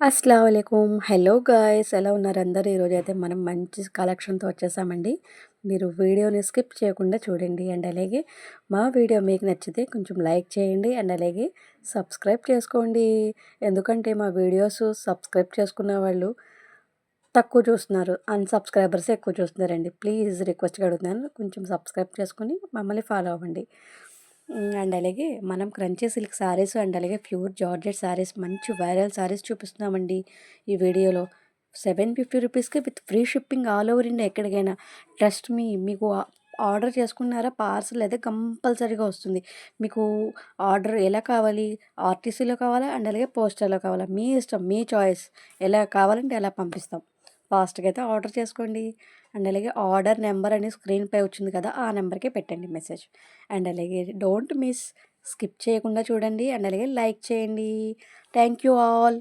అస్సలాముఅలైకుం. Hello guys, ఎలా ఉన్నారు అందరూ? ఈరోజైతే మనం మంచి కలెక్షన్‌తో వచ్చేసామండి. మీరు వీడియోని స్కిప్ చేయకుండా చూడండి. అండ్ అలాగే మా వీడియో మీకు నచ్చితే కొంచెం లైక్ చేయండి. అండ్ అలాగే సబ్స్క్రైబ్ చేసుకోండి. ఎందుకంటే మా వీడియోస్ సబ్స్క్రైబ్ చేసుకున్న వాళ్ళు తక్కువ చూస్తున్నారు. అన్‌సబ్స్క్రైబర్సే ఎక్కువ చూస్తున్నారండి. ప్లీజ్ రిక్వెస్ట్‌గా అడుగుతున్నాను. కొంచెం సబ్స్క్రైబ్ చేసుకొని మమ్మల్ని ఫాలో అవ్వండి. అండ్ అలాగే మనం క్రంచీ సిల్క్ శారీస్ అండ్ అలాగే ప్యూర్ జార్జెట్ శారీస్ మంచి వైరల్ శారీస్ చూపిస్తున్నామండి ఈ వీడియోలో. 750 రూపీస్‌కి with free shipping all over India ఎక్కడికైనా. ట్రస్ట్ మీ, మీకు ఆర్డర్ చేసుకున్నారా పార్సల్ అయితే కంపల్సరీగా వస్తుంది. మీకు ఆర్డర్ ఎలా కావాలి? ఆర్టీసీలో కావాలా? అండ్ అలాగే పోస్టర్‌లో కావాలా? మీ ఇష్టం, మీ చాయిస్. ఎలా కావాలంటే అలా పంపిస్తాం. ఫాస్ట్‌గా అయితే ఆర్డర్ చేసుకోండి. అండ్ అలాగే ఆర్డర్ నెంబర్ అని స్క్రీన్‌పై వచ్చింది కదా! ఆ నెంబర్‌కే పెట్టండి మెసేజ్. అండ్ అలాగే డోంట్ మిస్, స్కిప్ చేయకుండా చూడండి. అండ్ అలాగే లైక్ చేయండి. Thank you all.